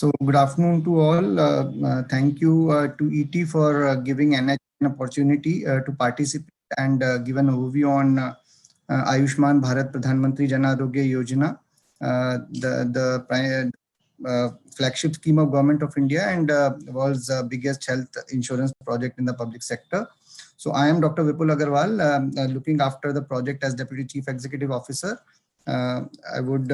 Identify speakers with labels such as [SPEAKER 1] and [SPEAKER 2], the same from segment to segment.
[SPEAKER 1] So good afternoon to all. Thank you to ET for giving NH an opportunity to participate and give an overview on Ayushman Bharat Pradhan Mantri Jan Arogya Yojana, the flagship scheme of Government of India and world's biggest health insurance project in the public sector. So I am Dr. Vipul Agarwal, looking after the project as Deputy Chief Executive Officer. I would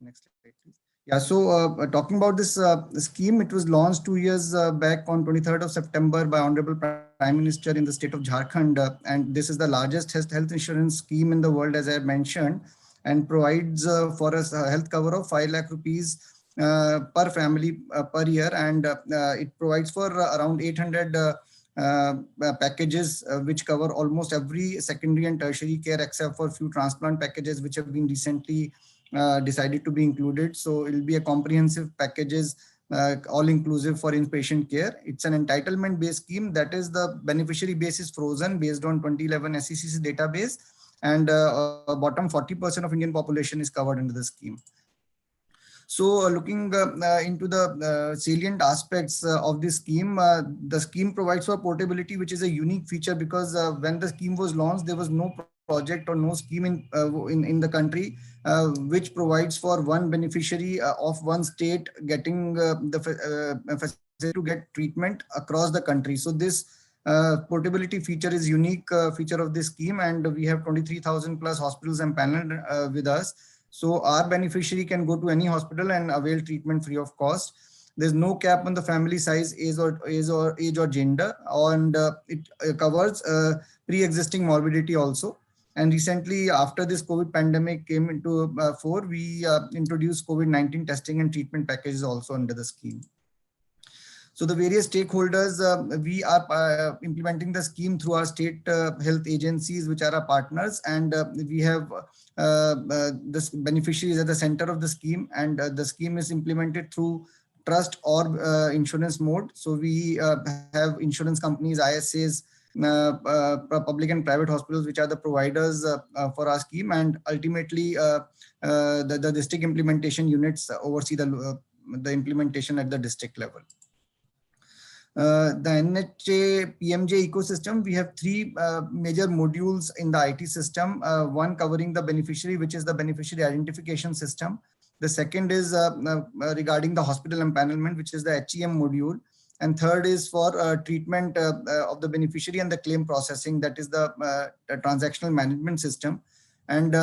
[SPEAKER 1] next slide, please. Yeah, so talking about this scheme, it was launched 2 years back on 23rd of September by Honorable Prime Minister in the state of Jharkhand. And this is the largest health insurance scheme in the world, as I mentioned, and provides for us a health cover of 5 lakh rupees per family per year. And it provides for around 800 packages which cover almost every secondary and tertiary care except for few transplant packages which have been recently decided to be included. So it will be a comprehensive packages, all inclusive for inpatient care. It's an entitlement based scheme, that is the beneficiary base is frozen based on 2011 SECC database, and bottom 40% of Indian population is covered under the scheme. So looking into the salient aspects of this scheme, the scheme provides for portability, which is a unique feature because when the scheme was launched, there was no project or no scheme in the country which provides for one beneficiary of one state getting the facility to get treatment across the country. So this portability feature is unique feature of this scheme, and we have 23,000 plus hospitals empaneled with us. So our beneficiary can go to any hospital and avail treatment free of cost. There's no cap on the family size, age or gender, and it covers pre-existing morbidity also. And recently, after this COVID pandemic came into fore, we introduced COVID-19 testing and treatment packages also under the scheme. So the various stakeholders, we are implementing the scheme through our state health agencies, which are our partners, and we have this beneficiaries at the center of the scheme, and the scheme is implemented through trust or insurance mode. So we have insurance companies, ISAs, public and private hospitals, which are the providers for our scheme, and ultimately the district implementation units oversee the implementation at the district level. The NHA PMJ ecosystem, we have three major modules in the IT system. One covering the beneficiary, which is the beneficiary identification system. The second is regarding the hospital empanelment, which is the HEM module. And third is for treatment of the beneficiary and the claim processing, that is the transactional management system. And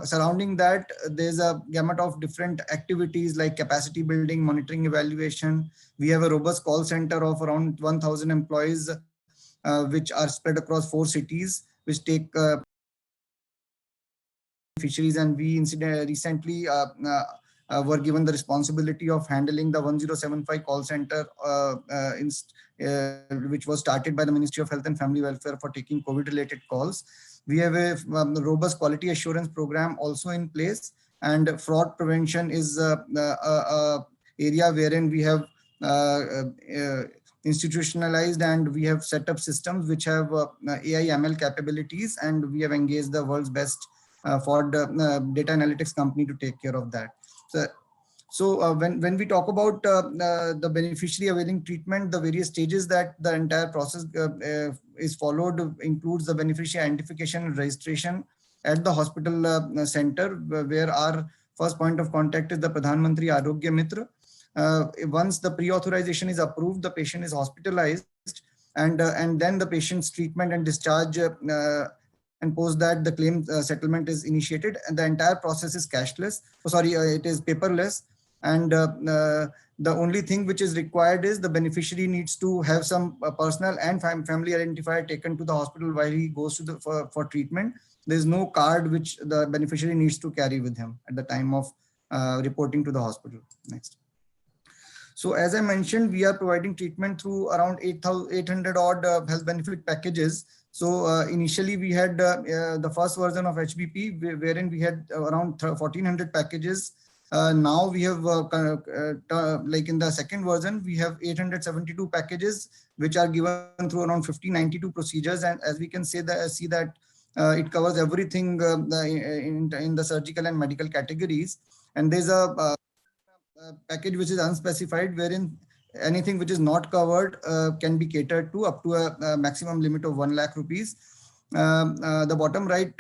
[SPEAKER 1] surrounding that, there's a gamut of different activities like capacity building, monitoring, evaluation. We have a robust call center of around 1,000 employees, which are spread across 4 cities, which take beneficiaries. And we recently were given the responsibility of handling the 1075 call center, which was started by the Ministry of Health and Family Welfare for taking COVID-related calls. We have a robust quality assurance program also in place, and fraud prevention is a area wherein we have institutionalized, and we have set up systems which have AI ML capabilities, and we have engaged the world's best for the data analytics company to take care of that. So when we talk about the beneficiary availing treatment, the various stages that the entire process is followed includes the beneficiary identification and registration at the hospital center, where our first point of contact is the Pradhan Mantri Arogya Mitra. Once the pre-authorization is approved, the patient is hospitalized, and then the patient's treatment and discharge, and post that the claim settlement is initiated, and the entire process is cashless. It is paperless. And the only thing which is required is the beneficiary needs to have some personal and family identifier taken to the hospital while he goes to for treatment. There is no card which the beneficiary needs to carry with him at the time of reporting to the hospital. Next. So as I mentioned, we are providing treatment through around 800 odd health benefit packages. So initially we had the first version of HBP, wherein we had around 1,400 packages. Now we have, like in the second version, we have 872 packages, which are given through around 1592 procedures. And as we can see that it covers everything in the surgical and medical categories. And there's a package which is unspecified, wherein anything which is not covered can be catered to up to a maximum limit of 1 lakh rupees. The bottom right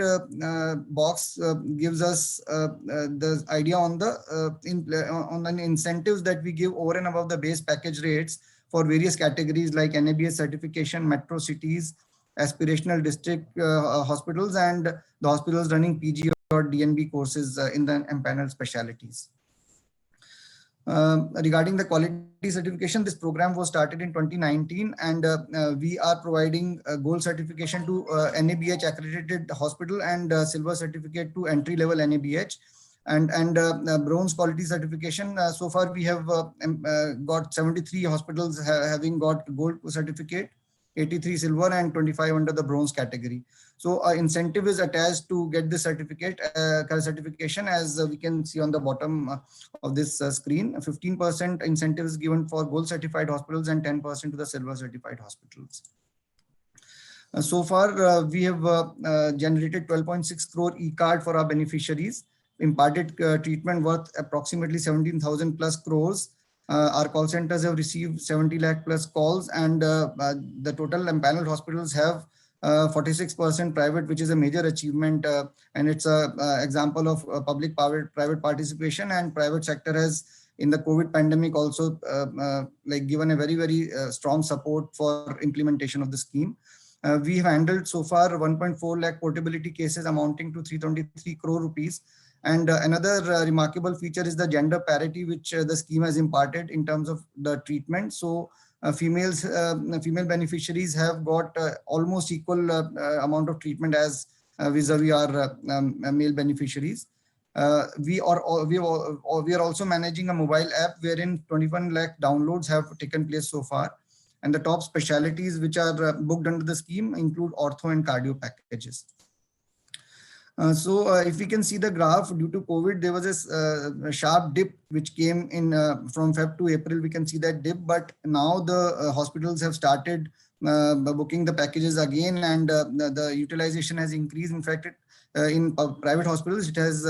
[SPEAKER 1] box gives us the idea on the incentives that we give over and above the base package rates for various categories like NABH certification, metro cities, aspirational district hospitals, and the hospitals running PG or DNB courses in the empaneled specialities. Regarding the quality certification, this program was started in 2019, and we are providing gold certification to NABH accredited hospital and silver certificate to entry level NABH, and bronze quality certification. So far we have got 73 hospitals having got gold certificate, 83 silver, and 25 under the bronze category. So incentive is attached to get this certification, as we can see on the bottom of this screen. 15% incentive is given for gold certified hospitals and 10% to the silver certified hospitals. So far, we have generated 12.6 crore e-card for our beneficiaries, imparted treatment worth approximately 17,000 plus crores. Our call centers have received 70 lakh plus calls, and the total empaneled hospitals have 46% private, which is a major achievement, and it's a example of public-private participation. And private sector has, in the COVID pandemic, also given a very strong support for implementation of the scheme. We have handled so far 1.4 lakh portability cases amounting to 323 crore rupees. And another remarkable feature is the gender parity, which the scheme has imparted in terms of the treatment. So female beneficiaries have got almost equal amount of treatment as vis-a-vis our male beneficiaries. We are also managing a mobile app wherein 21 lakh downloads have taken place so far. And the top specialities which are booked under the scheme include ortho and cardio packages. So if we can see the graph, due to COVID, there was a sharp dip which came in from Feb to April. We can see that dip, but now the hospitals have started booking the packages again, and the utilization has increased. In fact, in private hospitals, it has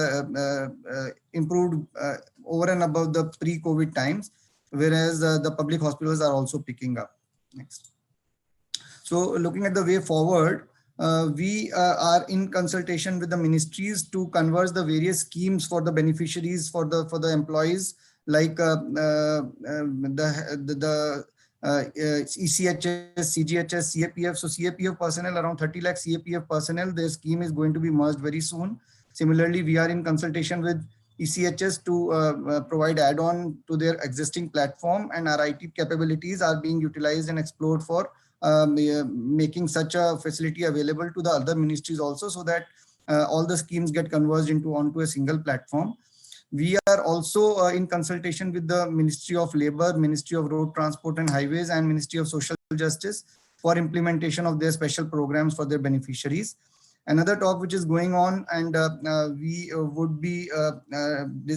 [SPEAKER 1] improved over and above the pre-COVID times, whereas the public hospitals are also picking up. Next. So looking at the way forward, we are in consultation with the ministries to converge the various schemes for the beneficiaries, for the employees, like the ECHS, CGHS, CAPF. So CAPF personnel, around 30 lakh CAPF personnel, their scheme is going to be merged very soon. Similarly, we are in consultation with ECHS to provide add-on to their existing platform, and our IT capabilities are being utilized and explored for making such a facility available to the other ministries also, so that all the schemes get converged onto a single platform. We are also in consultation with the Ministry of Labor, Ministry of Road Transport and Highways, and Ministry of Social Justice for implementation of their special programs for their beneficiaries. Another talk which is going on, and we would be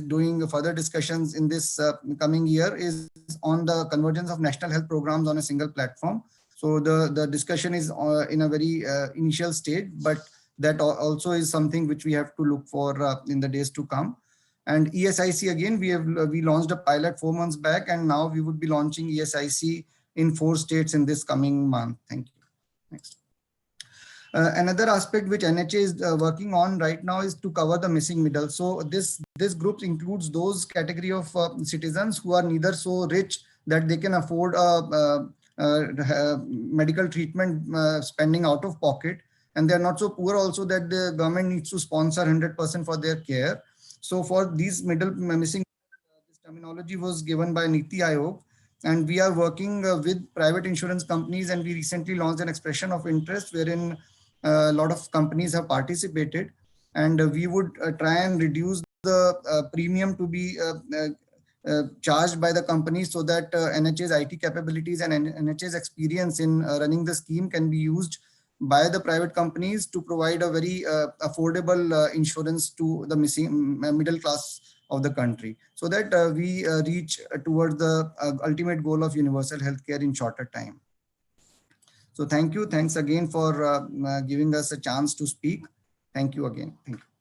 [SPEAKER 1] doing further discussions in this coming year, is on the convergence of national health programs on a single platform. So the discussion is in a very initial stage, but that also is something which we have to look for in the days to come. And ESIC, again, we launched a pilot 4 months back, and now we would be launching ESIC in 4 states in this coming month. Thank you. Next. Another aspect which NHA is working on right now is to cover the missing middle. So this group includes those category of citizens who are neither so rich that they can afford medical treatment spending out of pocket, and they are not so poor also that the government needs to sponsor 100% for their care. So for these missing, this terminology was given by Niti Aayog, and we are working with private insurance companies, and we recently launched an expression of interest wherein a lot of companies have participated, and we would try and reduce the premium to be charged by the company, so that NHA's IT capabilities and NHA's experience in running the scheme can be used by the private companies to provide a very affordable insurance to the missing middle class of the country, so that we reach towards the ultimate goal of universal healthcare in shorter time. So thank you. Thanks again for giving us a chance to speak. Thank you again. Thank you.